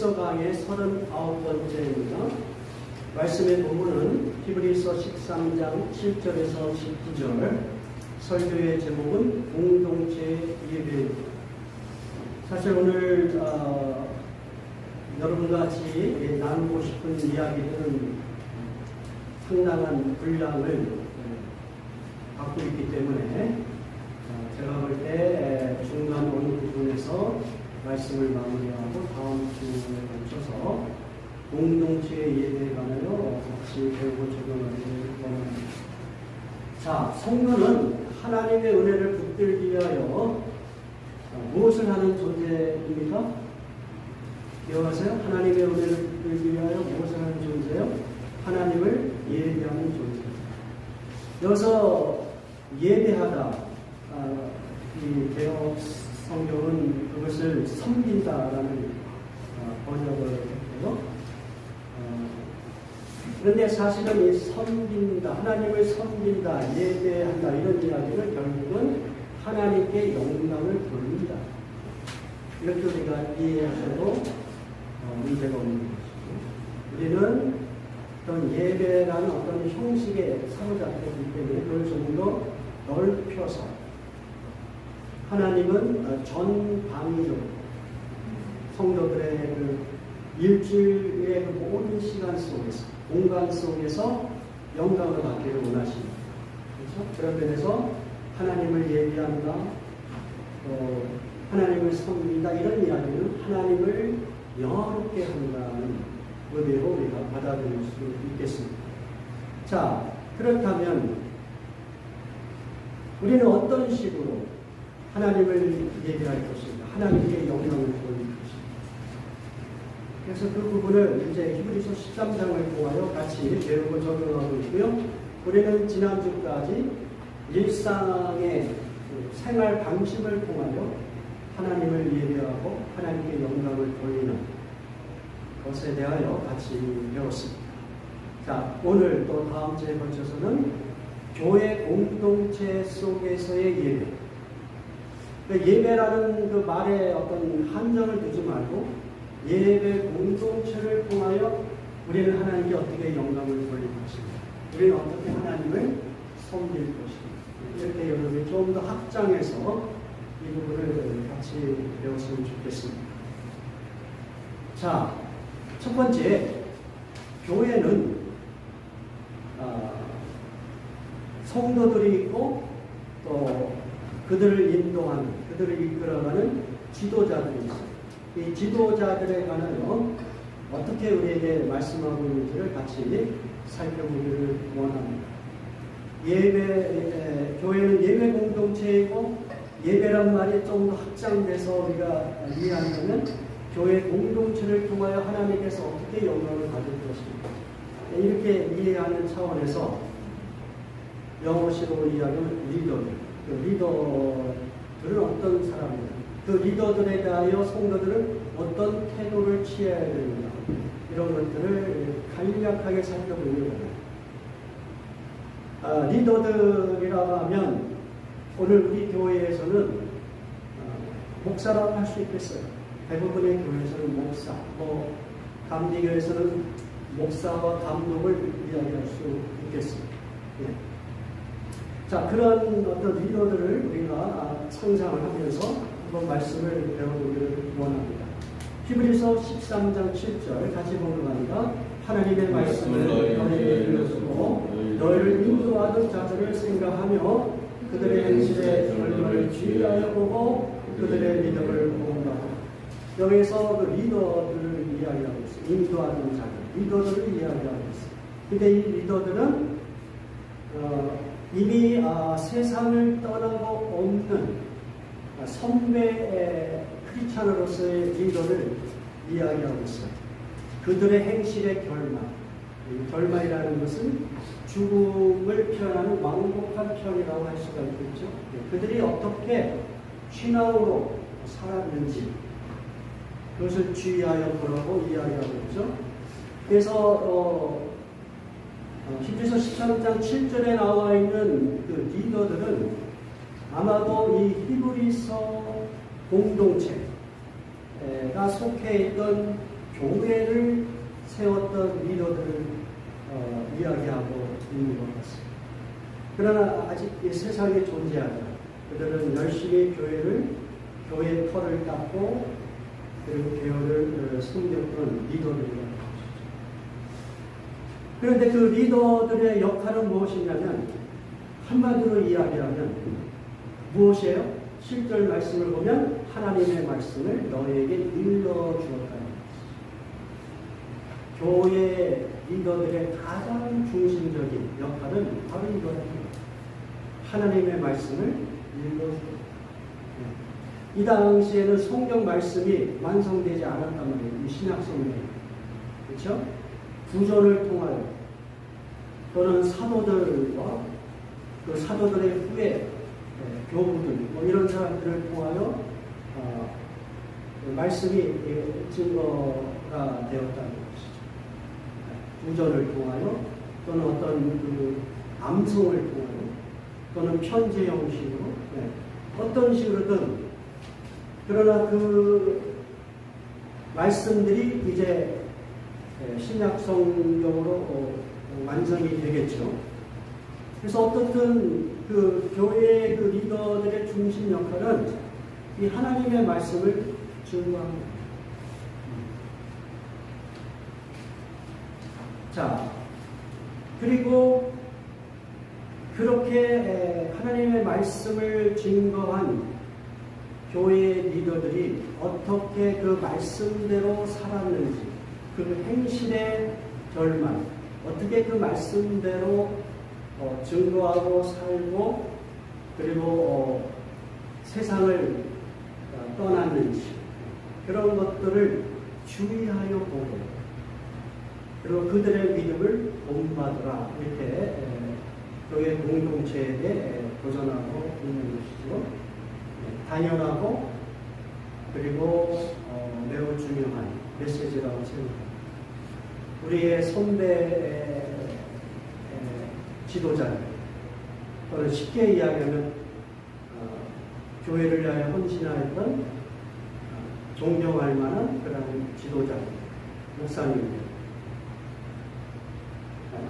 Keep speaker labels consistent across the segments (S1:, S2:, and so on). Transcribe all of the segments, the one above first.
S1: 히브리서 강의 39번째입니다. 말씀의 본문은 히브리서 13장 7절에서 19절, 설교의 제목은 공동체 예배입니다. 사실 오늘 여러분과 같이 나누고 싶은 이야기들은 상당한 분량을 갖고 있기 때문에 제가 볼 때 중간 어느 부분에서 말씀을 마무리하고 다음 주에 걸쳐서 공동체의 예배에 관하여 같이 배우고 적용하기를 원합니다. 자, 성도는 하나님의 은혜를 붙들기 위하여 무엇을 하는 존재입니까? 기억하세요? 하나님의 은혜를 붙들기 위하여 무엇을 하는 존재요? 하나님을 예배하는 존재. 여기서 예배하다, 이 개혁 성경은 그것을 섬긴다라는 번역을 했고요. 그런데 사실은 이 섬긴다, 하나님을 섬긴다, 예배한다 이런 이야기는 결국은 하나님께 영광을 돌린다. 이렇게 우리가 이해하셔도 문제가 없는 것이고, 우리는 어떤 예배라는 어떤 형식에 사로잡혔기 때문에 그걸 좀 더 넓혀서 하나님은 전방위적으로 성도들의 그 일주일의 그 모든 시간 속에서, 공간 속에서 영광을 받기를 원하십니다. 그렇죠? 그런 면에서 하나님을 예비한다, 하나님을 섬긴다 이런 이야기는 하나님을 영화롭게 한다는 의미로 우리가 받아들일 수 있겠습니다. 자, 그렇다면 우리는 어떤 식으로 하나님을 예배할 것인가, 하나님께 영광을 돌릴 것인가. 그래서 그 부분을 이제 히브리서 13장을 통하여 같이 배우고 적용하고 있고요. 우리는 지난주까지 일상의 생활 방식을 통하여 하나님을 예배하고 하나님께 영광을 돌리는 것에 대하여 같이 배웠습니다. 자, 오늘 또 다음 주에 걸쳐서는 교회 공동체 속에서의 예배. 예배라는 그 말에 어떤 한정을 두지 말고 예배 공동체를 통하여 우리는 하나님께 어떻게 영광을 돌릴 것인가, 우리는 어떻게 하나님을 섬길 것인가, 이렇게 여러분이 좀 더 확장해서 이 부분을 같이 배웠으면 좋겠습니다. 자, 첫 번째, 교회는 성도들이 있고 또 그들을 인도하는, 그들을 이끌어가는 지도자들이 있어요. 이 지도자들에 관하여 어떻게 우리에게 말씀하고 있는지를 같이 살펴보기를 원합니다. 교회는 예배 공동체이고, 예배란 말이 좀 더 확장돼서 우리가 이해한다면 교회 공동체를 통하여 하나님께서 어떻게 영광을 받을 것인가, 이렇게 이해하는 차원에서 영어식으로 이야기하면 리더들, 그 리더들은 어떤 사람들, 그 리더들에 대하여 성도들은 어떤 태도를 취해야 되는가, 이런 것들을 간략하게 살펴보려고 합니다. 리더들이라고 하면 오늘 우리 교회에서는 목사라고 할 수 있겠어요. 대부분의 교회에서는 목사, 감리교에서는 목사와 감독을 이야기할 수 있겠습니다. 예. 자, 그런 어떤 리더들을 우리가 상상을 하면서 한번 말씀을 배워보기를 원합니다. 히브리서 13장 7절 같이 보는 겁니다. 하나님의 말씀을 너희에게 들려주고 너희를 인도하던 자들을 생각하며 그들의 행실의 결론을 주의하여 보고 그들의 믿음을 보온다고. 여기서 그 리더들을 이야기하고 있어요. 인도하는 자들, 리더들을 이야기하고 있어요. 근데 이 리더들은 이미 세상을 떠나고 없는 선배 크리스찬으로서의 리더를 이야기하고 있어요. 그들의 행실의 결말이라는 것은 죽음을 표현하는 완곡한 표현이라고 할 수가 있겠죠. 그들이 어떻게 신앙으로 살았는지 그것을 주의하여 보라고 이야기하고 있죠. 그래서 히브리서 13장 7절에 나와 있는 그 리더들은 아마도 이 히브리서 공동체가 속해 있던 교회를 세웠던 리더들을 이야기하고 있는 것 같습니다. 그러나 아직 이 세상에 존재하죠. 그들은 열심히 교회의 털을 닦고 그리고 교회를 섬겼던 리더들이라고 하시죠. 그런데 그 리더들의 역할은 무엇이냐면 한마디로 이야기하면 무엇이에요? 10절 말씀을 보면 하나님의 말씀을 너에게 일러주었다는 것이죠. 교회 리더들의 가장 중심적인 역할은 바로 이거예요. 하나님의 말씀을 읽어주고. 이 당시에는 성경 말씀이 완성되지 않았단 말이에요. 이 신약 성경. 그렇죠? 구전을 통하여 또는 사도들과 그 사도들의 후에 교부들 뭐 이런 사람들을 통하여 말씀이 증거가 되었다는 것이죠. 구전을 통하여 또는 어떤 그 암송을 통하여 또는 편지 형식으로 어떤 식으로든 그러나 그 말씀들이 이제 신약 성경으로 완성이 되겠죠. 그래서 어떻든 그 교회의 그 리더들의 중심 역할은 이 하나님의 말씀을 증거합니다. 자, 그리고 그렇게 하나님의 말씀을 증거한 교회의 리더들이 어떻게 그 말씀대로 살았는지, 그 행실의 결말, 어떻게 그 말씀대로 증거하고 살고 그리고 세상을 떠났는지 그런 것들을 주의하여 보고 그리고 그들의 믿음을 본받으라 이렇게 교회 공동체에게 도전하고 있는 것이죠. 당연하고 그리고 매우 중요한 메시지라고 생각합니다. 우리의 선배 지도자들 또는 쉽게 이야기하면 교회를 위하여 헌신하였던 존경할 만한 그런 지도자들, 목사님들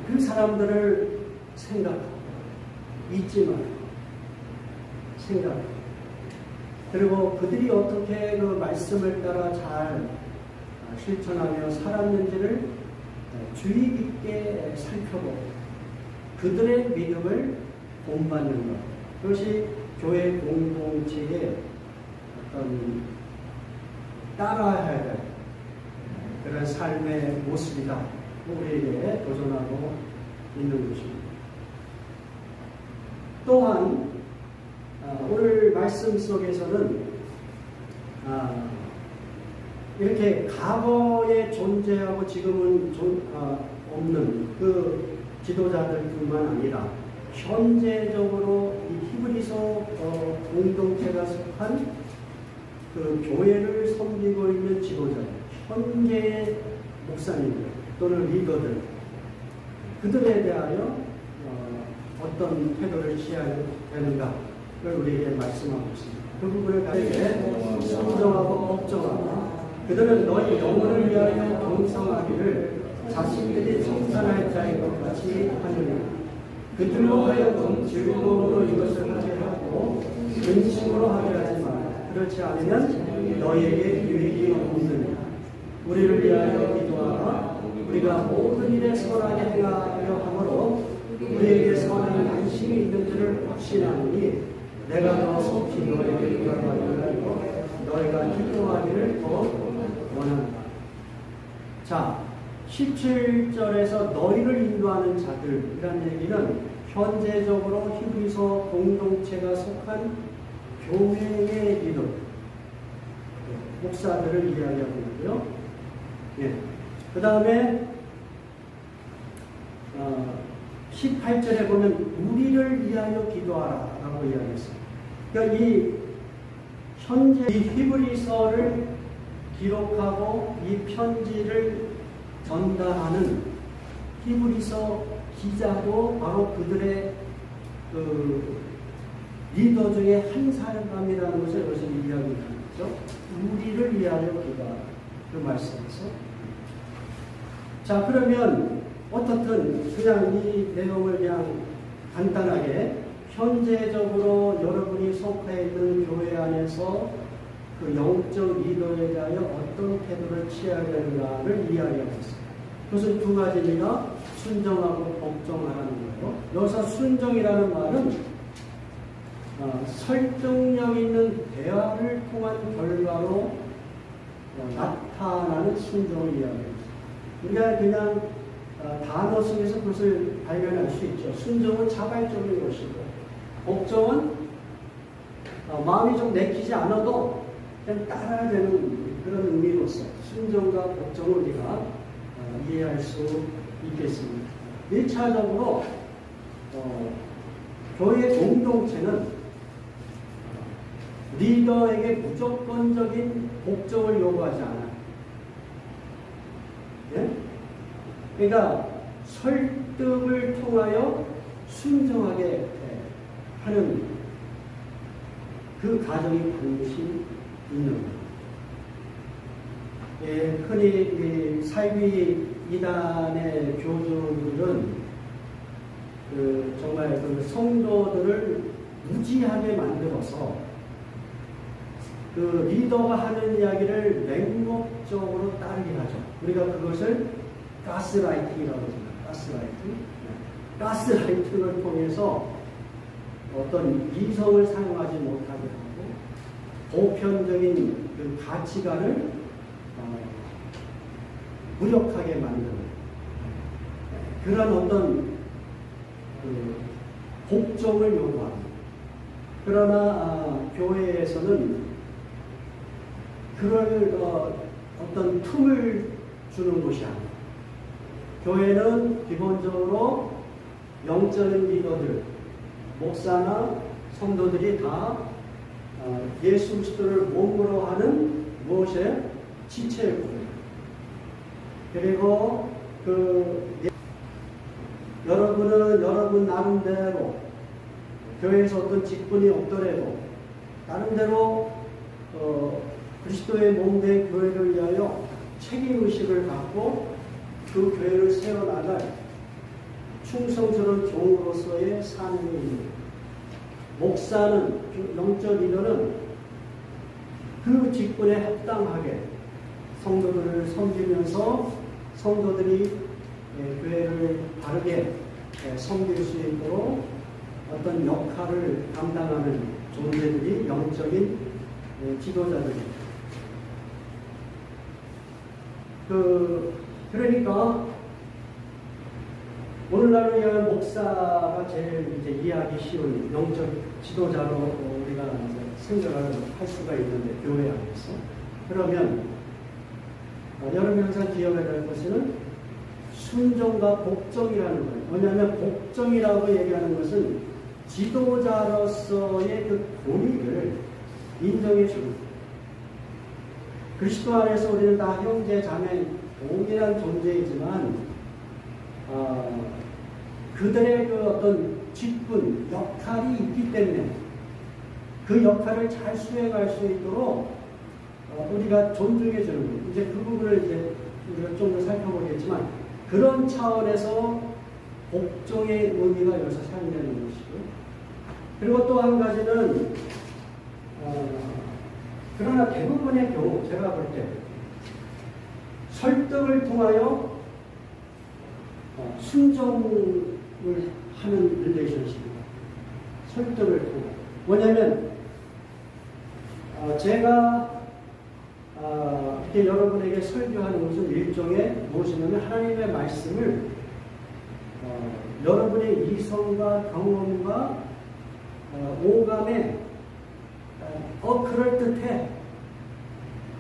S1: 그 사람들을 생각하고 잊지 말고 생각하고 그리고 그들이 어떻게 그 말씀을 따라 잘 실천하며 살았는지를 주의 깊게 살펴보고 그들의 믿음을 본받는 것. 그것이 교회 공동체의 어떤 따라야 될 그런 삶의 모습이다. 우리에게 도전하고 있는 것입니다. 또한 오늘 말씀 속에서는 이렇게 과거에 존재하고 지금은 없는 그 지도자들뿐만 아니라 현재적으로 이 히브리서 공동체가 속한 그 교회를 섬기고 있는 지도자들, 현재의 목사님들 또는 리더들 그들에 대하여 어떤 태도를 취해야 되는가를 우리에게 말씀하고 있습니다. 그 부분을 가지고 순종하고 걱정하고 그들은 너희 영혼을 위하여 동성하기를 자신들이 청산할 자인 것 같이 하느니 그들로 하여금 즐거움으로 이것을 하게 하고 근심으로 하게 하지 마라. 그렇지 않으면 너희에게 유익이 없느니라. 우리를 위하여 기도하라. 우리가 모든 일에 선하게 행하려 하므로 우리에게 선한 안심이 있는 줄을 확신하니 내가 더 속히 너희에게 기도하기를 알고 너희가 기도하기를 더 원한다. 자, 17절에서 너희를 인도하는 자들이라는 얘기는 현재적으로 히브리서 공동체가 속한 교회의 리더, 목사들을 이야기하고 있고요. 예. 그 다음에 18절에 보면 우리를 위하여 기도하라 라고 이야기했어요. 그러니까 이 현재 이 히브리서를 기록하고 이 편지를 전달하는 히브리서 기자도 바로 그들의 그 리더 중에 한 사람이라는 것을 여기서 이야기하는 거죠. 우리를 위하여 기도하라. 그 말씀에서 자, 그러면 어떻든 그냥 이 내용을 그냥 간단하게 현재적으로 여러분이 속해 있는 교회 안에서 그 영적 리더에 대하여 어떤 태도를 취해야 되는가를 이야기하고 있습니다. 그것은 두 가지입니다. 순정하고 복종하라는 거예요. 여기서 순정이라는 말은 설득력 있는 대화를 통한 결과로 나타나는 순종을 이야기합니다. 우리가 그냥 단어 속에서 그것을 발견할 수 있죠. 순종은 자발적인 것이고, 복종은 마음이 좀 내키지 않아도 그냥 따라야 되는 그런 의미로서 순종과 복종을 우리가 이해할 수 있겠습니다. 1차적으로 교회 공동체는 리더에게 무조건적인 복종을 요구하지 않아요. 예? 그러니까 설득을 통하여 순종하게 하는 그 과정이 반드시 있는 거예요. 예, 흔히 사이비 이단의 교주들은 정말 그 성도들을 무지하게 만들어서 그 리더가 하는 이야기를 맹목적으로 따르게 하죠. 우리가 그것을 가스라이팅이라고 합니다. 가스라이팅을 통해서 어떤 이성을 사용하지 못하게 하고 보편적인 그 가치관을 무력하게 만드는 그런 어떤 복종을 요구합니다. 그러나 교회에서는 그럴 어떤 틈을 주는 것이 아니에요. 교회는 기본적으로 영적인 리더들, 목사나 성도들이 다 예수 그리스도를 몸으로 하는 무엇에 지체일 뿐이에요. 그리고 여러분은 여러분 나름대로 교회에서 어떤 직분이 없더라도 나름대로 그리스도의 몸된 교회를 위하여 책임의식을 갖고 그 교회를 세워나갈 충성스러운 종으로서의 사명이 있는 목사는, 영적 리더는 그 직분에 합당하게 성도들을 섬기면서 성도들이 교회를 바르게 섬길 수 있도록 어떤 역할을 감당하는 존재들이 영적인 지도자들입니다. 그러니까 오늘날 우리가 목사가 제일 이제 이해하기 쉬운 영적 지도자로 우리가 이제 생각을 할 수가 있는데 교회 안에서 그러면 여러분 항상 기억해야 될 것은 순종과 복종이라는 거예요. 왜냐하면 복종이라고 얘기하는 것은 지도자로서의 그 권위를 인정해 주는 거예요. 그리스도 안에서 우리는 다 형제, 자매, 동일한 존재이지만 그들의 그 어떤 직분, 역할이 있기 때문에 그 역할을 잘 수행할 수 있도록 우리가 존중해 주는 거예요. 이제 그 부분을 이제 우리가 좀 더 살펴보겠지만 그런 차원에서 복종의 의미가 여기서 사용되는 것이고요. 그리고 또 한 가지는 그러나 대부분의 경우 제가 볼 때 설득을 통하여 순종을 하는 릴레이션십입니다. 설득을 통하여. 뭐냐면 제가 이렇게 여러분에게 설교하는 것은 일종의 무엇이냐면 하나님의 말씀을 여러분의 이성과 경험과 오감에 그럴듯해.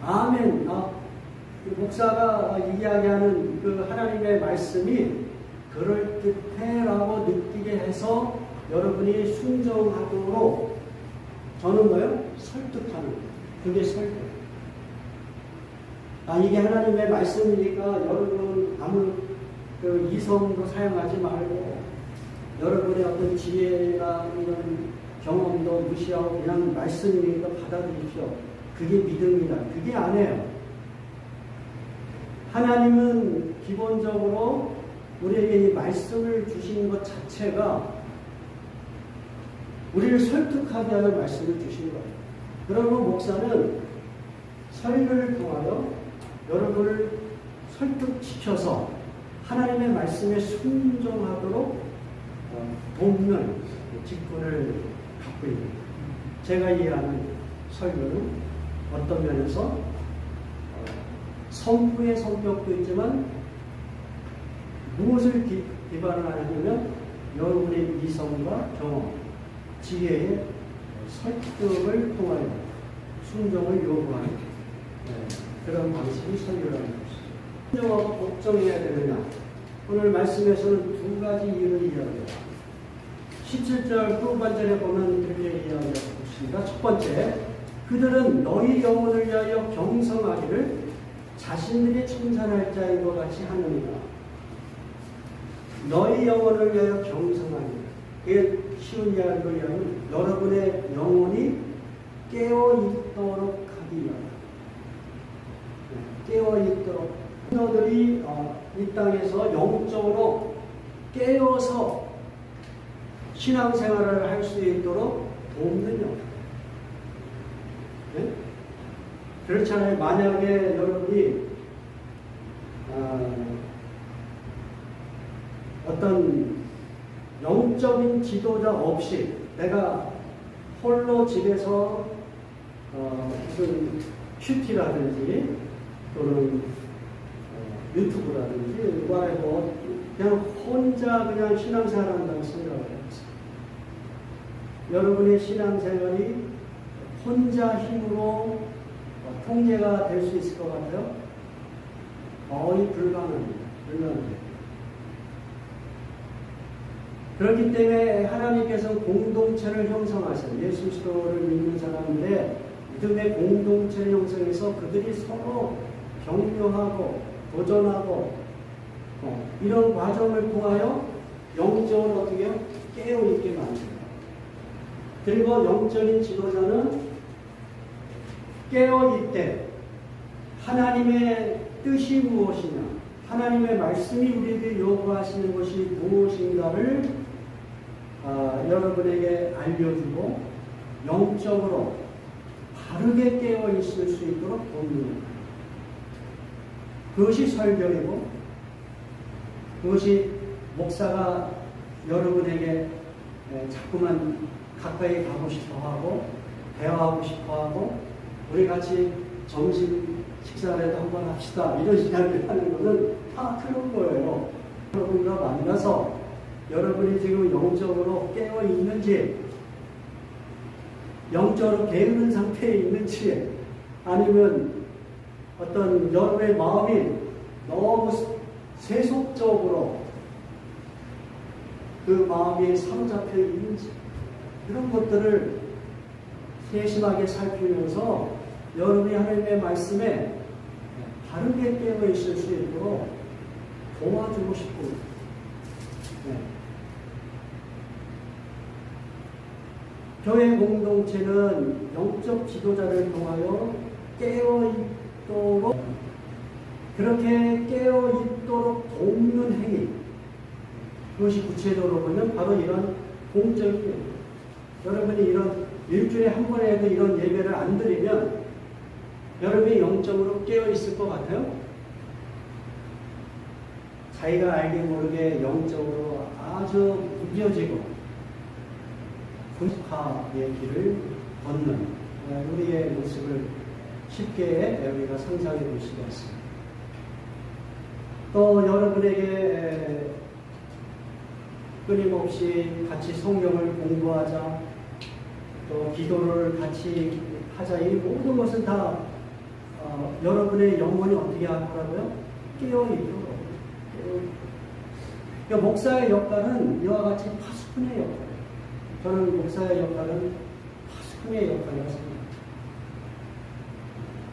S1: 아멘. 목사가 이야기하는 그 하나님의 말씀이 그럴듯해 라고 느끼게 해서 여러분이 순종하도록 저는 뭐예요? 설득하는 거예요. 그게 설득. 이게 하나님의 말씀이니까 여러분 아무 그 이성도 사용하지 말고 여러분의 어떤 지혜나 이런 경험도 무시하고 그냥 말씀이니까 받아들이십시오. 그게 믿음이다. 그게 아니에요. 하나님은 기본적으로 우리에게 이 말씀을 주신 것 자체가 우리를 설득하게 하는 말씀을 주신 거예요. 그러면 목사는 설교를 통하여 여러분을 설득시켜서 하나님의 말씀에 순종하도록 돕는 직분을 갖고 있습니다. 제가 이해하는 설교는 어떤 면에서 성부의 성격도 있지만 무엇을 기반을 하냐면 여러분의 이성과 경험, 지혜의 설득을 통하여 순종을 요구하는 그런 방식이 설교라는 것이죠. 순종하고 복종해야 되느냐? 오늘 말씀에서는 두 가지 이유를 이야기해요. 17절 후반절에 보면 그렇게 이야기하고 있습니다. 첫 번째, 그들은 너희 영혼을 위하여 경성하기를 자신들이称赞할 자인 것 같이 하느니라. 너희 영혼을 위하여 경성하기를. 이게 쉬운 이야기로 이야기하면 여러분의 영혼이 깨어있도록 하기 위하여. 깨어있도록. 너들이 이 땅에서 영적으로 깨어서 신앙생활을 할 수 있도록 돕는 영. 네? 그렇잖아요. 만약에 여러분이 어떤 영적인 지도자 없이 내가 홀로 집에서 무슨 큐티라든지 또는 유튜브라든지 뭐 그냥 혼자 그냥 신앙생활 한다고 생각을 해보세요. 여러분의 신앙생활이 혼자 힘으로 통제가 될 수 있을 것 같아요? 거의 불가능합니다. 그렇기 때문에 하나님께서 공동체를 형성하셔요. 예수 그리스도를 믿는 사람들의 믿음의 공동체를 형성해서 그들이 서로 격려하고 도전하고 이런 과정을 통하여 영적으로 어떻게 깨어있게 만듭니다. 그리고 영적인 지도자는 깨어있되 하나님의 뜻이 무엇이냐, 하나님의 말씀이 우리에게 요구하시는 것이 무엇인가를 여러분에게 알려주고 영적으로 바르게 깨어있을 수 있도록 돕는 것. 그것이 설교이고 그것이 목사가 여러분에게 자꾸만 가까이 가고 싶어하고 대화하고 싶어하고 우리 같이 점심 식사라도 한번 합시다 이런 이야기를 하는 것은 다 그런 거예요. 여러분과 만나서 여러분이 지금 영적으로 깨어 있는지 영적으로 게으른 상태에 있는지 아니면 어떤 여러분의 마음이 너무 세속적으로 그 마음이 사로잡혀 있는지 이런 것들을 세심하게 살피면서 여러분이 하나님의 말씀에 바르게 깨어 있을 수 있도록 도와주고 싶습니다. 교회 공동체는 영적 지도자를 통하여 깨어있도록 그렇게 깨어있도록 돕는 행위, 그것이 구체적으로 보면 바로 이런 공적이에요. 여러분이 이런 일주일에 한 번에도 이런 예배를 안 드리면 여러분이 영적으로 깨어있을 것 같아요? 자기가 알게 모르게 영적으로 아주 무뎌지고 분파의 길을 걷는 우리의 모습을 쉽게 우리가 상상해 볼 수가 있습니다. 또 여러분에게 끊임없이 같이 성경을 공부하자, 또 기도를 같이 하자, 이 모든 것은 다 여러분의 영혼이 어떻게 하더라고요? 깨어있도록. 그러니까 목사의 역할은 이와 같이 파수꾼의 역할이에요. 저는 목사의 역할은 파수꾼의 역할이라고 생각합니다.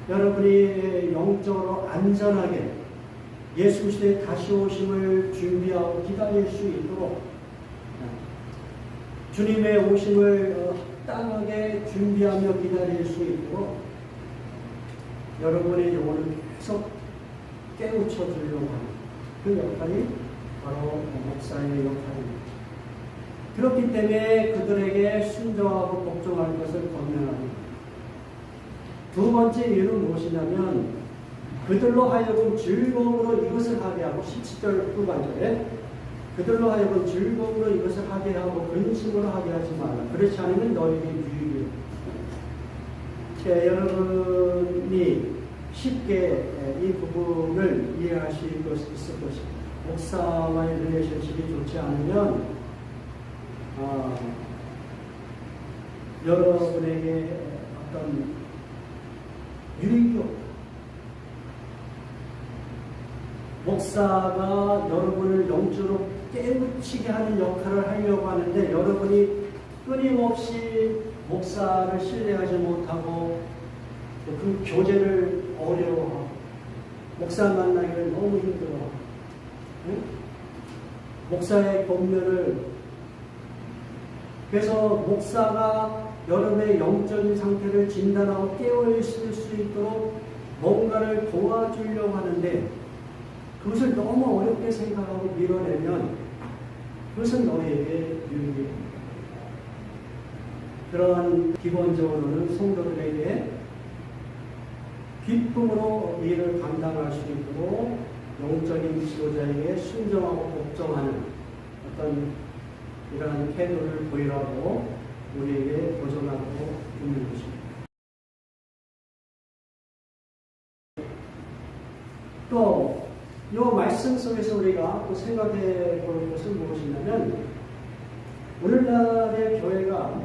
S1: 여러분이 영적으로 안전하게 예수 그리스도의 다시 오심을 준비하고 기다릴 수 있도록 주님의 오심을 합당하게 준비하며 기다릴 수 있도록 여러분의 영혼을 계속 깨우쳐 주려고 하는 그 역할이 바로 목사의 역할입니다. 그렇기 때문에 그들에게 순종하고 복종할 것을 권면합니다. 두 번째 이유는 무엇이냐면 그들로 하여금 즐거움으로 이것을 하게 하고 17절 후반절에 그들로 하여금 즐거움으로 이것을 하게 하고 근심으로 하게 하지 말라. 그렇지 않으면 너에게 유익이요. 여러분이 쉽게 이 부분을 이해하실 수 있을 것입니다. 목사와의 릴레이션십이 좋지 않으면 여러분에게 어떤 유익이 없다. 목사가 여러분을 영적으로 깨우치게 하는 역할을 하려고 하는데 여러분이 끊임없이 목사를 신뢰하지 못하고 그 교제를 어려워하고 목사 만나기를 너무 힘들어하고 목사의 권면을 그래서 목사가 여러분의 영적인 상태를 진단하고 깨어있을 수 있도록 뭔가를 도와주려고 하는데 그것을 너무 어렵게 생각하고 밀어내면 그것은 너에게 유익입니다. 그러한 기본적으로는 성도들에게 기쁨으로 일을 감당할 수 있도록 영적인 지도자에게 순종하고 복종하는 어떤 이러한 태도를 보이라고 우리에게 도전하고 있는 것입니다. 또 이 말씀 속에서 우리가 또 생각해 볼 것은 무엇이냐면 오늘날의 교회가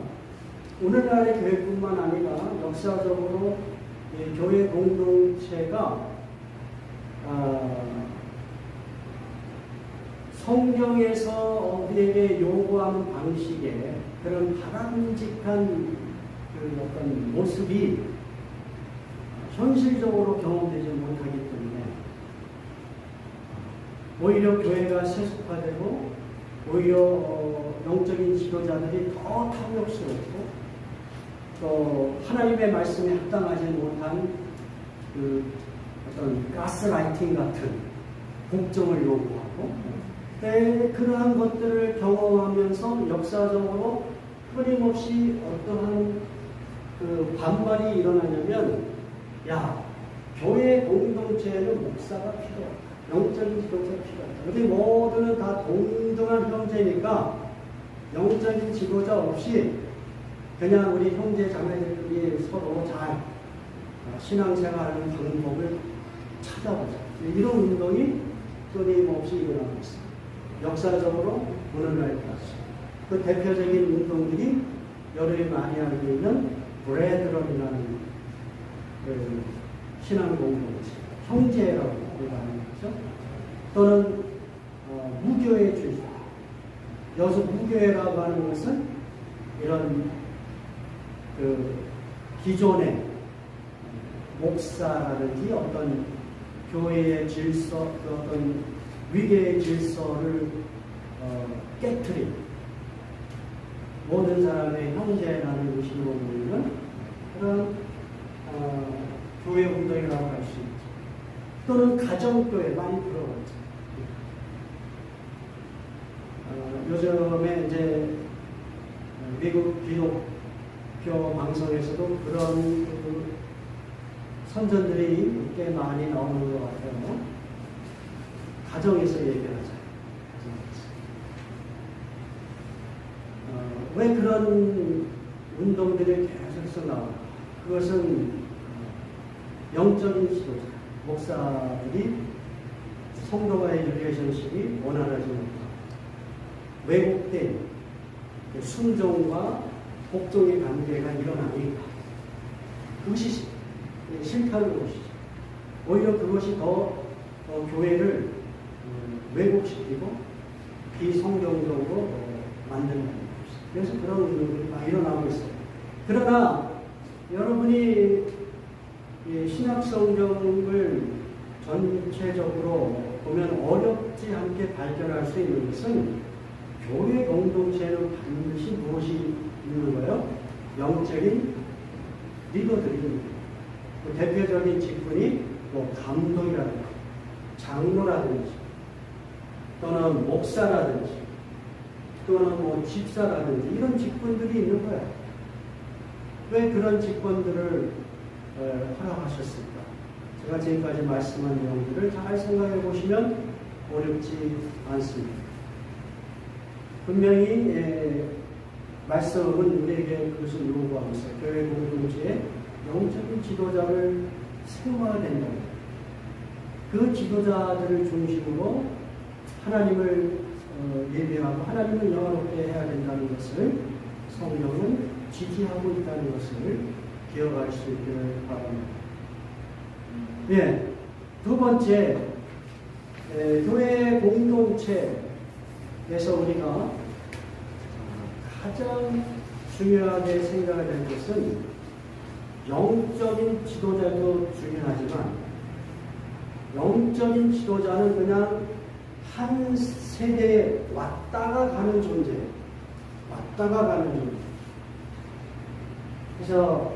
S1: 오늘날의 교회뿐만 아니라 역사적으로 교회 공동체가 성경에서 우리에게 요구하는 방식의 그런 바람직한 그 어떤 모습이 현실적으로 경험되지 못하기 때문에 오히려 교회가 세속화되고 오히려 영적인 지도자들이 더 탐욕스럽고 또 하나님의 말씀에 합당하지 못한 그 어떤 가스라이팅 같은 복종을 요구하고 그러한 것들을 경험하면서 역사적으로 끊임없이 어떠한 그 반발이 일어나냐면 야 교회 공동체에는 목사가 필요하다. 영적인 지도자가 필요하다. 우리 모두는 다 동등한 형제니까 영적인 지도자 없이 그냥 우리 형제 자매들끼리 서로 잘 신앙생활하는 방법을 찾아보자. 이런 운동이 끊임없이 일어나고 있습니다. 역사적으로 오늘날까지 그 대표적인 운동들이 여러분이 많이 알고 있는 브레드런이라는 그 신앙 공동체, 형제라고 우리가 하는 거죠. 또는 무교의 주의자. 여기서 무교회라고 하는 것은 이런 그 기존의 목사라든지 어떤 교회의 질서, 어떤 위계의 질서를 깨트린 모든 사람의 형제라는 의식으로 보이는 그런 교회 운동이라고 할 수 있죠. 또는 가정교회 많이 들어봤죠. 요즘에 이제 미국 기독교 방송에서도 그런 그 선전들이 꽤 많이 나오는 것 같아요. 가정에서 얘기하자. 왜 그런 운동들이 계속해서 나올까? 그것은 영적인 지도자, 목사들이 성도와의 릴레이션십이 원활하지 못하고 왜곡된 순종과 복종의 관계가 일어나니까 그것이 실패하는 것이죠. 오히려 그것이 더 교회를 왜곡시키고 비성경적으로 만드는 것입니다. 그래서 그런 운동들이 많이 일어나고 있어요. 그러나 여러분이 신약성경을 전체적으로 보면 어렵지 않게 발견할 수 있는 것은 교회 공동체는 반드시 무엇이 있는 거예요? 영적인 리더들이 있는 거예요. 대표적인 직분이 감독이라는 거. 장로라든지 또는 목사라든지 또는 뭐 집사라든지 이런 직분들이 있는 거야. 왜 그런 직분들을 허락하셨을까? 제가 지금까지 말씀한 내용들을 잘 생각해 보시면 어렵지 않습니다. 분명히 말씀은 우리에게 그것을 요구하고 있어요. 교회 공동체에 영적인 지도자를 세워야 된다. 그 지도자들을 중심으로 하나님을 예배하고 하나님을 영화롭게 해야 된다는 것을 성경은 지지하고 있다는 것을 기억할 수 있기를 바랍니다. 예, 두 번째, 교회 공동체에서 우리가 가장 중요하게 생각해야 될 것은 영적인 지도자도 중요하지만 영적인 지도자는 그냥 한 세대에 왔다가 가는 존재예요. 왔다가 가는 존재. 그래서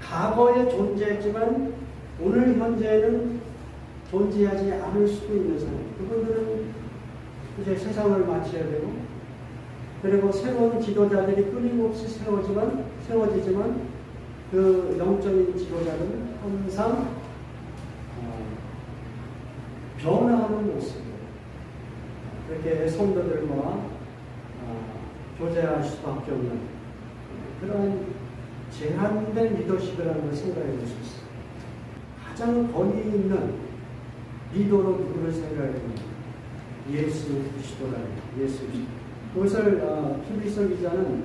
S1: 과거에 존재했지만 오늘 현재는 존재하지 않을 수도 있는 사람. 그분들은 이제 세상을 마쳐야 되고, 그리고 새로운 지도자들이 끊임없이 세워지지만 그 영적인 지도자들은 항상 변화하는 모습이에요. 그렇게 성도들과 교제할 수밖에 없는 그런 제한된 리더십이라는 걸 생각해 볼 수 있어요. 가장 권위 있는 리더로 누구를 생각해 봅니다. 예수 그리스도라는 예수 그리스도. 그것을 히브리서 기자는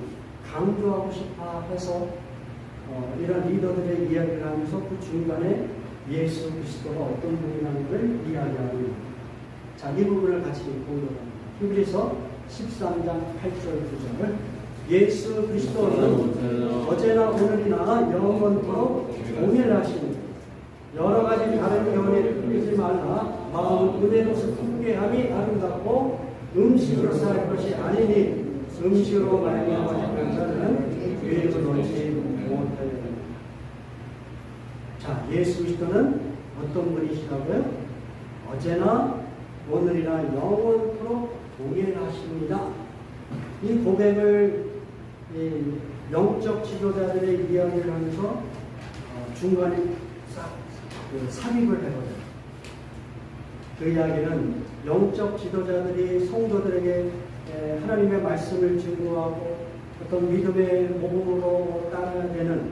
S1: 강조하고 싶어 해서 이런 리더들의 이야기를 하면서 그 중간에 예수 그리스도가 어떤 분이라는 것을 이야기합니다. 자, 이 부분을 같이 보도록 합니다. 히브리서 13장 8절 9절을 예수 그리스도는 어제나 오늘이나 영원토록 동일하시니 여러 가지 다른 교훈에 끌리지 말라. 마음 은혜로서 풍개함이 아름답고 음식으로 살 것이 아니니 음식으로 말미암아 죽는 자는 유익을 얻지 못하리라. 자, 예수 그리스도는 어떤 분이시라고요? 어제나 오늘이나 영원토록 동일하십니다. 이 고백을 영적 지도자들의 이야기를 하면서 중간에 싹 삽입을 해버려요. 그 이야기는 영적 지도자들이 성도들에게 하나님의 말씀을 증거하고 어떤 믿음의 모범으로 따라야 되는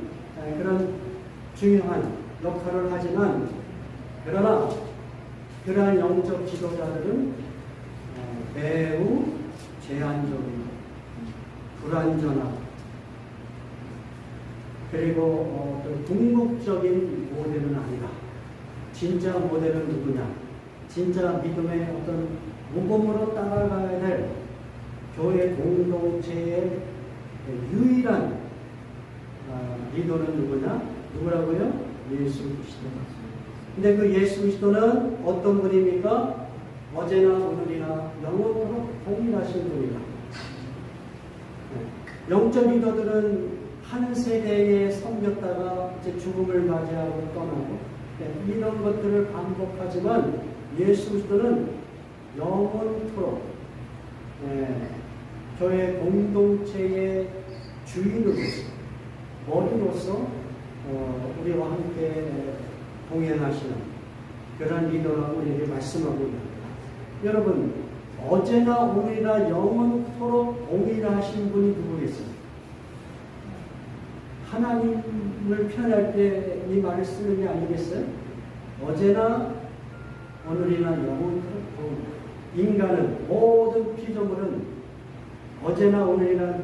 S1: 그런 중요한 역할을 하지만, 그러나 그러한 영적 지도자들은 매우 제한적이고 불완전하고 그리고 어떤 궁극적인 모델은 아니다. 진짜 모델은 누구냐? 진짜 믿음의 어떤 모범으로 따라가야 될 교회 공동체의 유일한 리더는 누구냐? 누구라고요? 예수 그리스도. 근데 그 예수 그리스도는 어떤 분입니까? 어제나 오늘이나 영원토록 동일하신 분이다. 영적 리더들은 한 세대에 섬겼다가 이제 죽음을 맞이하고 떠나고 이런 것들을 반복하지만 예수 그리스도는 영원토록 교회 공동체의 주인으로서 머리로서 우리와 함께 동행하시는 그런 리더라고 우리에게 말씀하고 있습니다. 여러분, 어제나 오늘이나 영원토록 동일하신 분이 누구겠어요? 하나님을 표현할 때 이 말을 쓰는 게 아니겠어요? 어제나 오늘이나 영원토록 인간은 모든 피조물은 어제나 오늘이나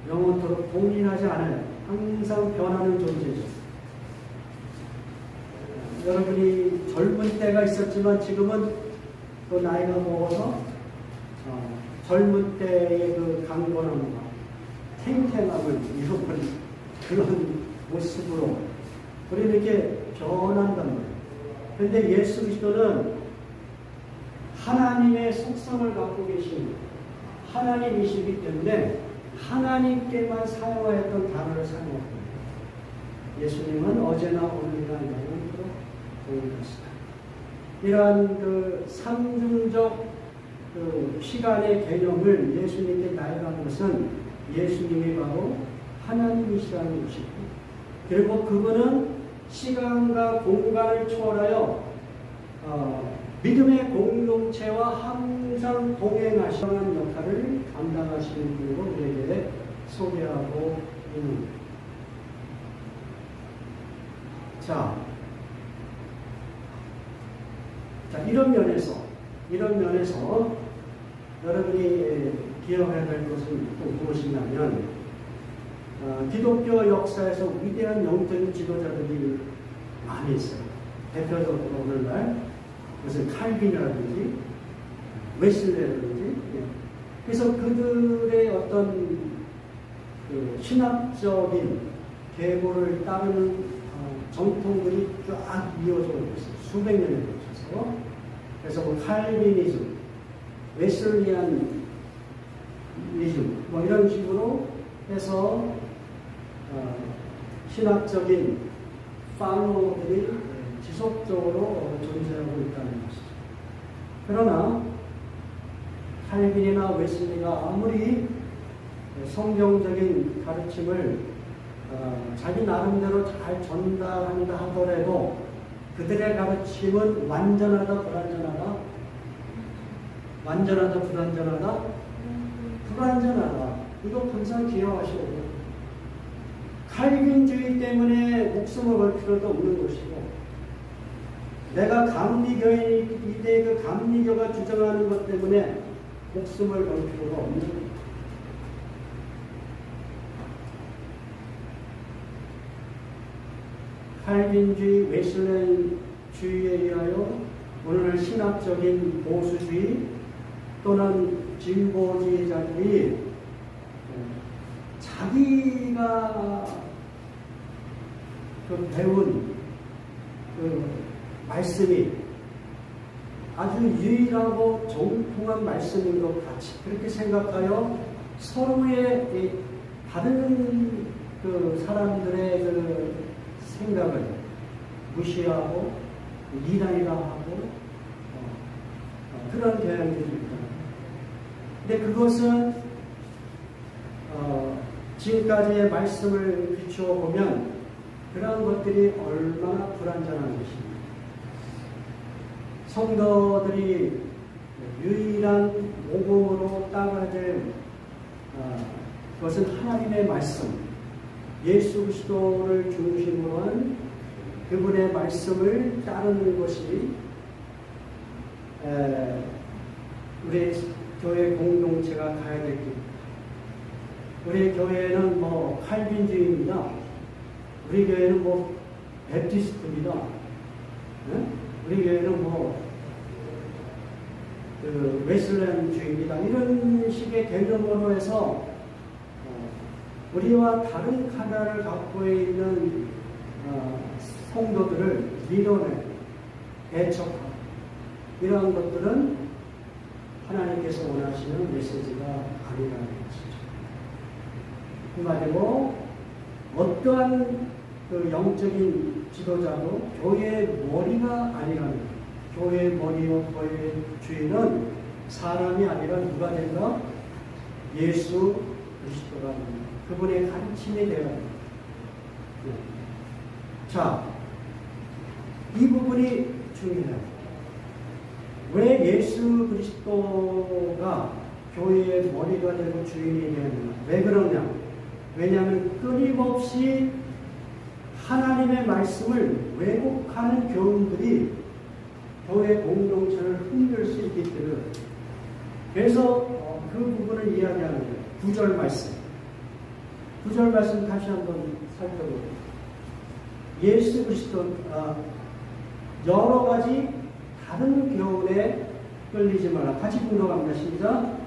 S1: 영원토록 동일하지 않아요. 항상 변하는 존재죠. 여러분이 젊은 때가 있었지만 지금은 또 나이가 먹어서 젊은 때의 그 강건함과 탱탱함을 잃어버린 그런 모습으로 우리는 이렇게 변한단 말이에요. 그런데 예수 그리스도는 하나님의 속성을 갖고 계신 하나님이시기 때문에 하나님께만 사용하였던 단어를 사용합니다. 예수님은 어제나 오늘이나 영원토록 동일하시다. 이러한 그 상징적 그 시간의 개념을 예수님께 나열한 것은 예수님이 바로 하나님이시라는 것이고, 그리고 그분은 시간과 공간을 초월하여 믿음의 공동체와 항상 동행하시는 역할을 감당하시는 분으로 우리에게 소개하고 있는 겁니다. 자, 이런 면에서 여러분이 기억해야 될 것은 또 무엇이냐면, 기독교 역사에서 위대한 영적인 지도자들이 많이 있어요. 대표적으로 오늘날 무슨 칼빈이라든지 웨슬레라든지. 그래서 그들의 어떤 그 신학적인 계보를 따르는 정통들이 쫙 이어져 있어요. 수백 년에 걸쳐서. 그래서 뭐 칼빈이즘, 웨슬리안이즘 뭐 이런 식으로 해서 신학적인 팔로워들이 지속적으로 존재하고 있다는 것이죠. 그러나 칼빈이나 웨슬리가 아무리 성경적인 가르침을 자기 나름대로 잘 전달한다 하더라도 그들의 가르침은 완전하다, 불완전하다? 완전하다, 불완전하다? 불완전하다. 이거 항상 기억하시고, 칼빈주의 때문에 목숨을 걸 필요도 없는 것이고, 내가 감리교인인데 그 감리교가 주장하는 것 때문에 목숨을 걸 필요가 없는 것입니다. 칼빈주의, 웨슬레주의에 의하여 오늘날 신학적인 보수주의 또는 진보주의자들이 자기가 그 배운 그 말씀이 아주 유일하고 정통한 말씀인 것 같이 그렇게 생각하여 서로의 다른 그 사람들의 그 생각을 무시하고 이단이라 하고 그런 경향들이 있다. 근데 그것은 지금까지의 말씀을 비추어 보면 그런 것들이 얼마나 불완전한 것입니다. 성도들이 유일한 모범으로 따라야 될 그것은 하나님의 말씀, 예수 그리스도를 중심으로 한 그분의 말씀을 따르는 것이 우리 교회 공동체가 가야 될 길. 우리 교회는 뭐 칼빈주의입니다. 우리 교회는 뭐 베프티스트입니다. 네? 우리 교회는 뭐 그 웨슬레주의입니다. 이런 식의 개념으로 해서 우리와 다른 카라를 갖고 있는 성도들을 밀어내 배척하고 이러한 것들은 하나님께서 원하시는 메시지가 아니라는 것이죠. 한마디로 어떠한 그 영적인 지도자도 교회의 머리가 아니라는 거예요. 교회의 머리와 교회의 주인은 사람이 아니라 누가 된다? 예수 그리스도가 됩니다. 그분의 가르침이 되어야 됩니다. 자, 이 부분이 중요해요. 왜 예수 그리스도가 교회의 머리가 되고 주인이 되었느냐? 왜 그러냐? 왜냐하면 끊임없이 하나님의 말씀을 왜곡하는 교훈들이 교회 공동체를 흔들 수 있기 때문에 그래서 그 부분을 이야기하는 거예요. 9절 말씀. 9절 말씀 다시 한번 살펴보세요. 예수 그리스도 여러 가지 다른 교훈에 끌리지 말라. 같이 공동합니다. 시작.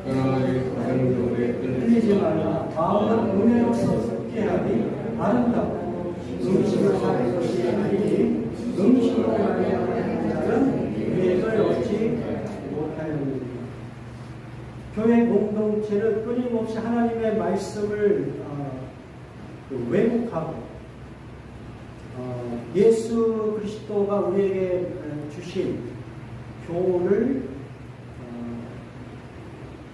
S2: 여러 가지 다른 교훈에
S1: 끌리지 말라. 마음은 은혜로서 썩게 하니 아름답고 음식을 사는 것이 아니니 음식으로 말미암는 자는 유익을 얻지 못하였느니라. 교회 공동체는 끊임없이 하나님의 말씀을 왜곡하고 예수 그리스도가 우리에게 주신 교훈을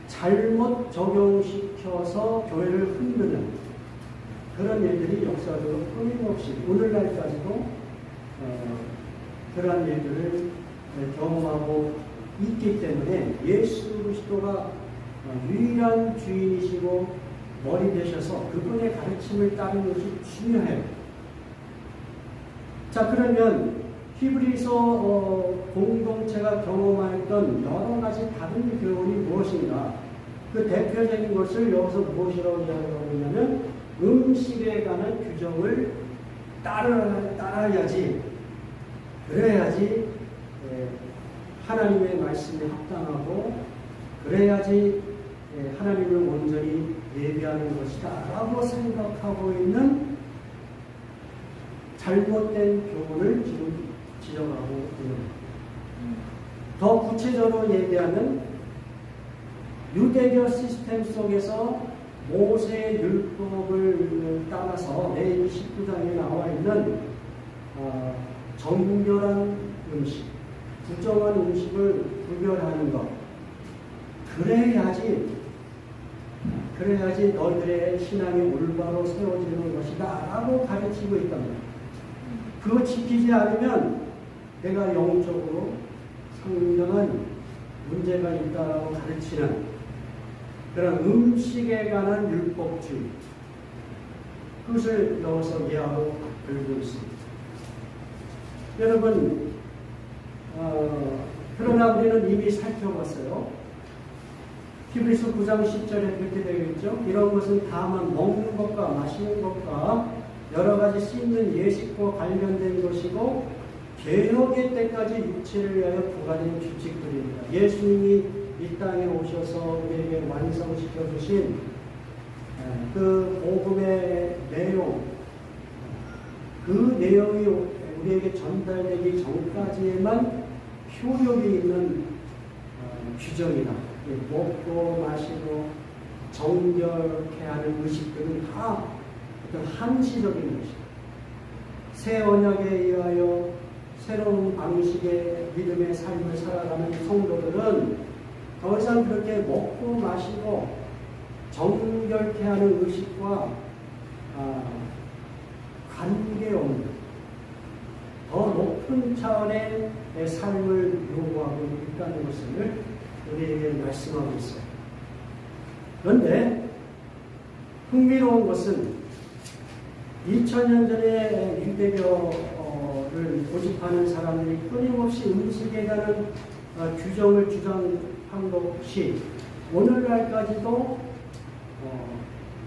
S1: 잘못 적용시켜서 교회를 흔드는 그런 일들이 역사적으로 끊임없이 오늘날까지도 그러한 일들을 경험하고 있기 때문에 예수 그리스도가 유일한 주인이시고 머리 되셔서 그분의 가르침을 따르는 것이 중요해요. 자, 그러면 히브리서 공동체가 경험하였던 여러 가지 다른 교훈이 무엇인가? 그 대표적인 것을 여기서 무엇이라고 이야기하고 있냐면 음식에 관한 규정을 따라야지, 그래야지 하나님의 말씀에 합당하고 그래야지 하나님을 온전히 예배하는 것이다 라고 생각하고 있는 잘못된 교훈을 지금 지적하고 있는 겁니다. 더 구체적으로 얘기하면 유대교 시스템 속에서 모세의 율법을 따라서 내 19장에 나와 있는 정결한 음식, 부정한 음식을 구별하는 것, 그래야지 너희들의 신앙이 올바로 세워지는 것이다 라고 가르치고 있답니다. 그거 지키지 않으면 내가 영적으로 상당한 문제가 있다라고 가르치는 그런 음식에 관한 율법주의, 그것을 여기서 이해하고 들고 있습니다. 여러분, 그러나 우리는 이미 살펴봤어요. 히브리서 9장 10절에 그렇게 되어 있죠. 이런 것은 다만 먹는 것과 마시는 것과 여러 가지 씻는 예식과 관련된 것이고 개혁의 때까지 육체를 위하여 부과된 규칙들입니다. 예수님이 이 땅에 오셔서 우리에게 완성시켜 주신 그 복음의 내용, 그 내용이 우리에게 전달되기 전까지에만 효력이 있는 규정이다. 먹고 마시고 정결케 하는 의식들은 다 어떤 한시적인 것이다. 새 언약에 의하여 새로운 방식의 믿음의 삶을 살아가는 성도들은 더 이상 그렇게 먹고 마시고 정결케 하는 의식과 관계없는 더 높은 차원의 삶을 요구하고 있다는 것을 우리에게 말씀하고 있어요. 그런데 흥미로운 것은 2000년 전에 유대교를 고집하는 사람들이 끊임없이 음식에 관한 규정을 주장한 것이 오늘날까지도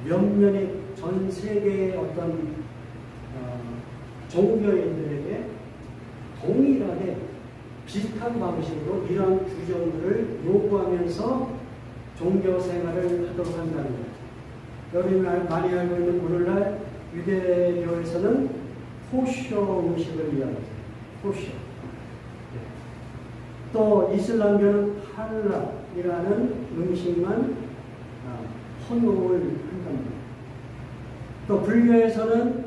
S1: 몇몇의 전 세계의 어떤 종교인들에게 동일하게 비슷한 방식으로 이러한 규정들을 요구하면서 종교 생활을 하도록 한다는 거예요. 여러분이 많이 알고 있는 오늘날 유대교에서는 코셔 음식을 이야기해요. 코셔. 또 이슬람교는 할랄이라는 음식만 헌금을 한답니다. 또 불교에서는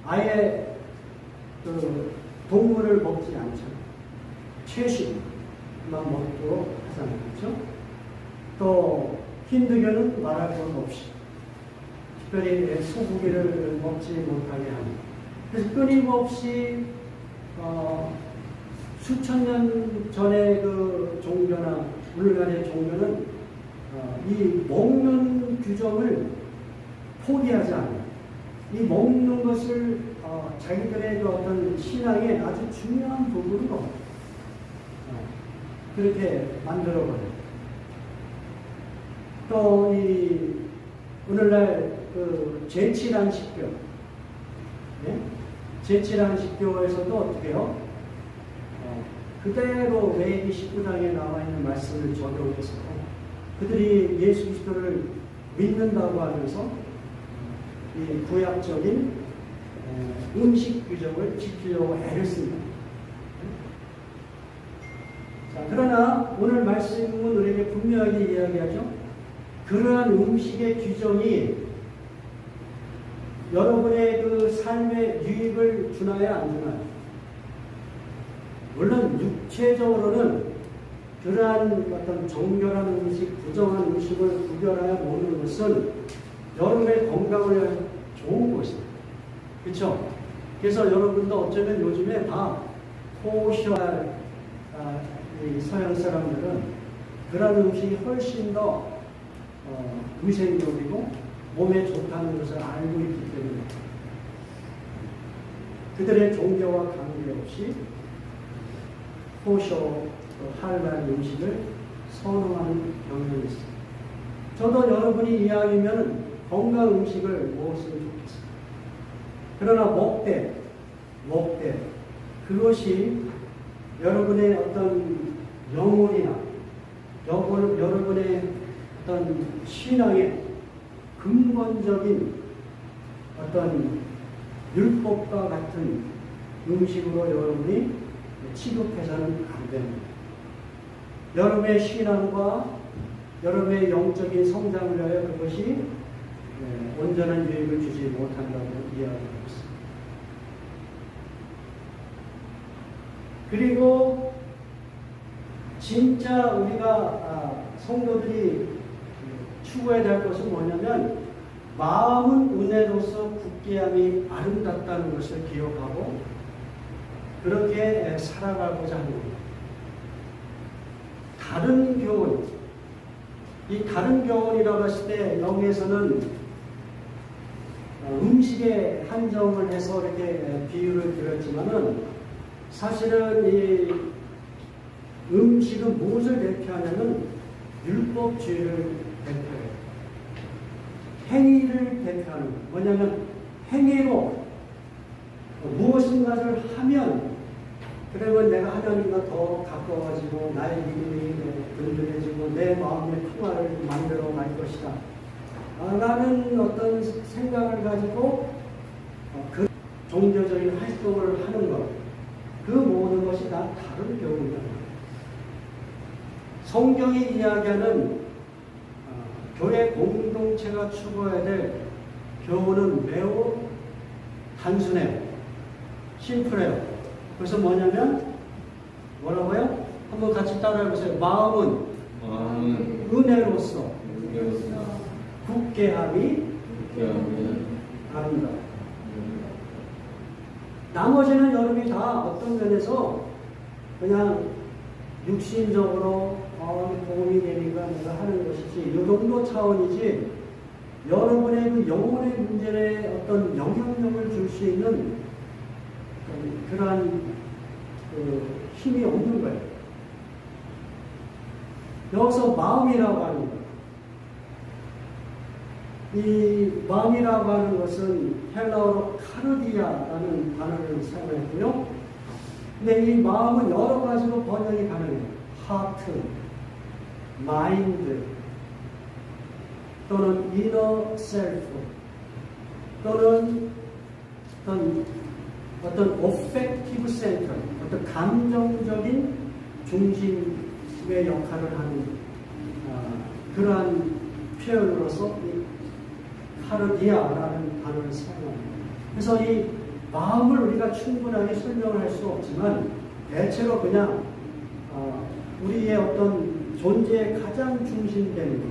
S1: 아예 그 동물을 먹지 않잖아요. 채식만 먹도록 하잖아요. 그렇죠? 또 힌두교는 말할 것 없이 특별히 소고기를 먹지 못하게 합니다. 그래서 끊임없이 수천 년 전의 그 종교나 오늘날의 종교는 이 먹는 규정을 포기하지 않아요. 이 먹는 것을 자기들의 그 어떤 신앙의 아주 중요한 부분으로 그렇게 만들어버려요. 또 이 오늘날 그 제7안식교, 네? 제7안식교에서도 어떻게 해요? 그대로 레위기 19장에 나와 있는 말씀을 적용해서 그들이 예수 그리스도를 믿는다고 하면서 이 구약적인 음식 규정을 지키려고 애를 씁니다. 자, 그러나 오늘 말씀은 우리에게 분명하게 이야기하죠. 그러한 음식의 규정이 여러분의 그 삶에 유익을 주나요, 안 주나요? 물론 육체적으로는 그러한 어떤 정결한 음식, 부정한 음식을 구별하여 먹는 것은 여러분의 건강을 위해 좋은 것입니다. 그렇죠? 그래서 여러분도 어쩌면 요즘에 다 코시아 서양 사람들은 그런 음식이 훨씬 더 위생적이고 몸에 좋다는 것을 알고 있기 때문에 그들의 종교와 관계없이 코셔 할랄 음식을 선호하는 경향이 있습니다. 저도 여러분이 이왕이면 건강 음식을 먹었으면 좋겠습니다. 그러나 먹되 그것이 여러분의 어떤 영혼이나 여러분의 어떤 신앙의 근본적인 어떤 율법과 같은 음식으로 여러분이 취급해서는 안 됩니다. 여러분의 신앙과 여러분의 영적인 성장을 위하여 그것이 온전한 유익을 주지 못한다고 이야기하고 있습니다. 그리고 진짜 우리가 성도들이 추구해야 될 것은 뭐냐면 마음은 은혜로서 굳게함이 아름답다는 것을 기억하고 그렇게 살아가고자 하는 겁니다. 다른 교훈, 이 다른 교훈이라고 했을 때 여기에서는 음식에 한정을 해서 이렇게 비유를 드렸지만은 사실은 이 음식은 무엇을 대표하냐면 율법주의를 대표해요. 행위를 대표하는 거예요. 뭐냐면 행위로 무엇인가를 하면 그러면 내가 하나님과 더 가까워지고 나의 믿음이 든든해지고 내 마음의 평화를 만들어 갈 것이다 라는 어떤 생각을 가지고 그 종교적인 활동을 하는 것, 그 모든 것이 다 다른 교훈이다. 성경이 이야기하는 교회 공동체가 추구해야 될 교훈은 매우 단순해요. 심플해요. 그래서 뭐냐면 뭐라고요? 한번 같이 따라해보세요. 마음은 은혜로서 굳게함이 아닙니다. 나머지는 여러분이 다 어떤 면에서 그냥 육신적으로 도움이 되니까 내가 하는 것이지 이 정도 차원이지 여러분의 그 영혼의 문제에 어떤 영향력을 줄 수 있는 그러한 힘이 없는 거예요. 여기서 마음이라고 하는 거예요. 이 마음이라고 하는 것은 헬라어로 카르디아라는 단어를 사용했고요. 근데 이 마음은 여러 가지로 번역이 가능해요. 하트, 마인드, 또는 이너 셀프, 또는 어떤 오펙티브 센터, 어떤 감정적인 중심의 역할을 하는 그러한 표현으로서 이 카르디아라는 단어를 사용합니다. 그래서 이 마음을 우리가 충분하게 설명을 할 수 없지만 대체로 그냥 우리의 어떤 존재의 가장 중심된 것,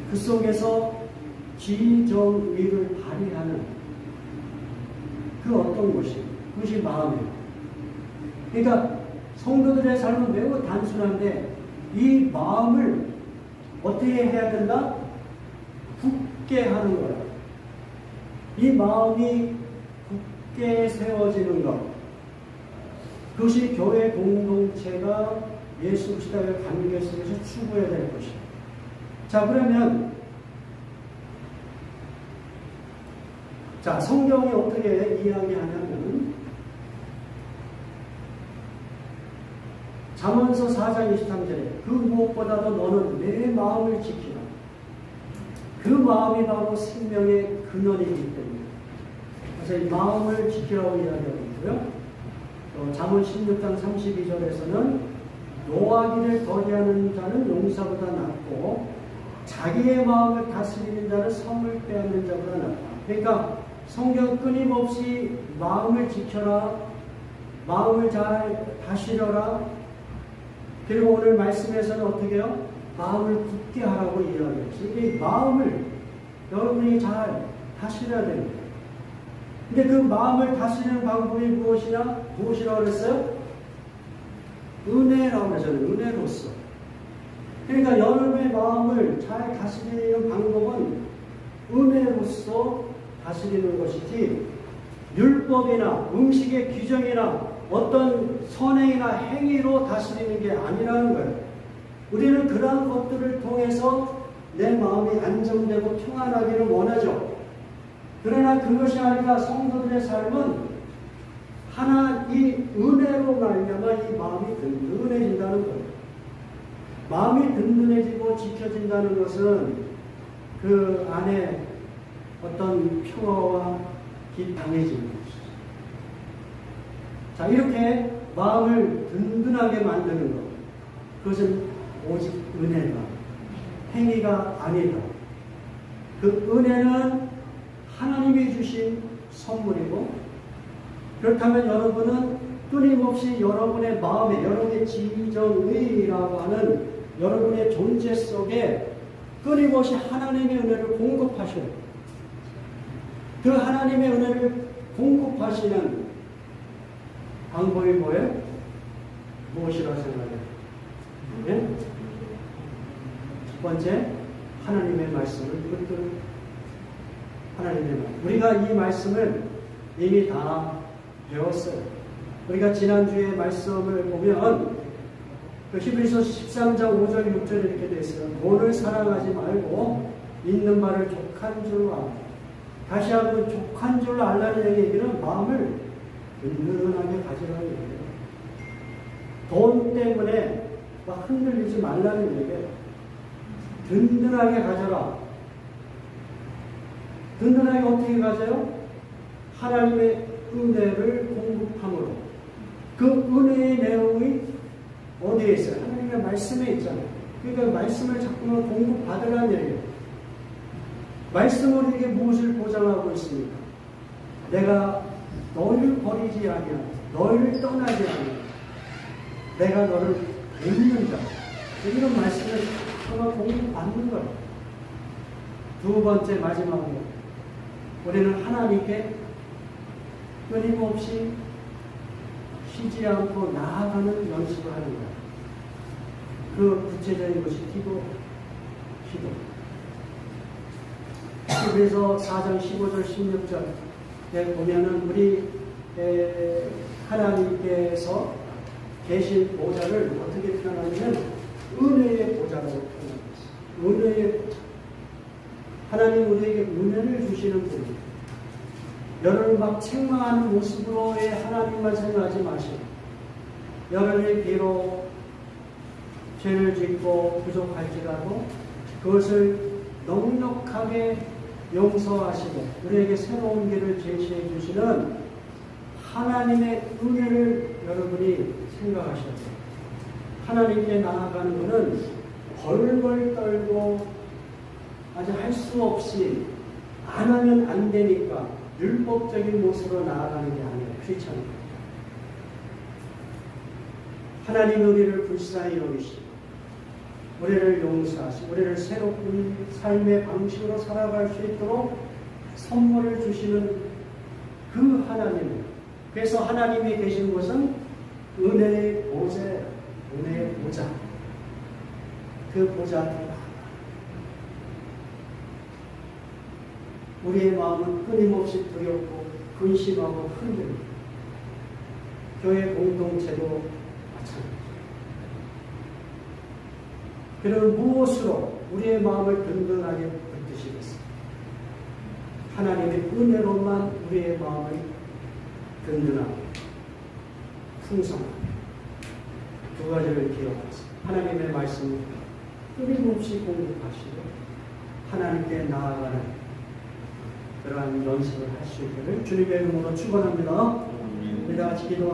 S1: 그 속에서 지정의를 발휘하는 그 어떤 것이, 그것이 마음이에요. 그러니까 성도들의 삶은 매우 단순한데 이 마음을 어떻게 해야 된다? 굳게 하는 거예요. 이 마음이 굳게 세워지는 것, 그것이 교회 공동체가 예수 그리스도의 관계 속에서 추구해야 될 것이에요. 자, 그러면 성경이 어떻게 이야기하냐면 잠언서 4장 23절에 그 무엇보다도 너는 내 마음을 지키라. 그 마음이 바로 생명의 근원이기 때문에. 그래서 이 마음을 지키라고 이야기하고 있고요. 잠언 16장 32절에서는 노하기를 더디하는 자는 용사보다 낫고 자기의 마음을 다스리는 자는 성을 빼앗는 자보다 낫다. 그러니까 성경 끊임없이 마음을 지켜라, 마음을 잘 다스려라. 그리고 오늘 말씀에서는 어떻게 해요? 마음을 굳게 하라고 이야기했어요. 이 마음을 여러분이 잘 다스려야 됩니다. 근데 그 마음을 다스리는 방법이 무엇이라고 그랬어요? 은혜라고 그러잖아요. 은혜로서. 그러니까 여러분의 마음을 잘 다스리는 방법은 은혜로서 다스리는 것이지, 율법이나 음식의 규정이나 어떤 선행이나 행위로 다스리는 게 아니라는 거예요. 우리는 그러한 것들을 통해서 내 마음이 안정되고 평안하기를 원하죠. 그러나 그것이 아니라 성도들의 삶은 이 은혜로 말미암아 이 마음이 든든해진다는 거예요. 마음이 든든해지고 지켜진다는 것은 그 안에 어떤 평화와 강해지는 것이죠. 자, 이렇게 마음을 든든하게 만드는 것, 그것은 오직 은혜다. 행위가 아니다. 그 은혜는 하나님이 주신 선물이고, 그렇다면 여러분은 끊임없이 여러분의 마음에, 여러분의 지정의라고 하는 여러분의 존재 속에 끊임없이 하나님의 은혜를 공급하셔야 돼요. 그 하나님의 은혜를 공급하시는 방법이 뭐예요? 무엇이라고 생각해요? 네? 첫 번째, 하나님의 말씀을 붙들고, 하나님의 말씀. 우리가 이 말씀을 이미 다 배웠어요. 우리가 지난주에 말씀을 보면 그 히브리서 13장 5절 6절에 이렇게 되어 있어요. 돈을 사랑하지 말고 있는 말을 족한 줄로 알라. 다시 한번 족한 줄로 알라는 얘기는 마음을 든든하게 가지라는 얘기예요. 돈 때문에 막 흔들리지 말라는 얘기예요. 든든하게 가져라. 든든하게 어떻게 가져요? 하나님의 은혜를 공급함으로. 그 은혜의 내용이 어디에 있어요? 하나님의 말씀에 있잖아요. 그러니까 말씀을 자꾸만 공급받으라는 얘기예요. 말씀으로 이게 무엇을 보장하고 있습니까? 내가 너를 버리지 아니하고 너를 떠나지 아니하고 내가 너를 돕는 자. 이런 말씀을 자꾸만 공급받는 거예요. 두 번째, 마지막으로 우리는 하나님께 끊임없이 쉬지 않고 나아가는 연습을 하는 거예요. 그 구체적인 것이 기도. 그래서 4장 15절 16절에 보면은 우리 하나님께서 계신 보좌를 어떻게 표현하냐면 은혜의 보좌라고 표현합니다. 은혜의 보좌. 하나님 우리에게 은혜를 주시는 분입니다. 여러분 막 책망하는 모습으로의 하나님만 생각하지 마시고, 여러분이 비록 죄를 짓고 부족할지라도 그것을 넉넉하게 용서하시고 우리에게 새로운 길을 제시해 주시는 하나님의 은혜를 여러분이 생각하셔야 돼요. 하나님께 나아가는 것은 벌벌 떨고 아주 할 수 없이 안 하면 안 되니까 율법적인 모습으로 나아가는 게 아니에요. 크리스천은. 하나님 우리를 불쌍히 여기시고 우리를 용서하시고 우리를 새로운 삶의 방식으로 살아갈 수 있도록 선물을 주시는 그 하나님. 그래서 하나님이 계신 곳은 은혜의 보좌예요. 은혜의 보좌. 그 보좌. 우리의 마음은 끊임없이 두렵고 근심하고 흔들립니다. 교회 공동체도 마찬가지입니다. 그러면 무엇으로 우리의 마음을 든든하게 붙드시겠습니까? 하나님의 은혜로만 우리의 마음을 든든하고 풍성하고 두 가지를 기억하세요. 하나님의 말씀을 끊임없이 공급하시고 하나님께 나아가는 그러한 연습을 할 수 있기를 주님의 이름으로 축원합니다. 우리 다 같이 기도.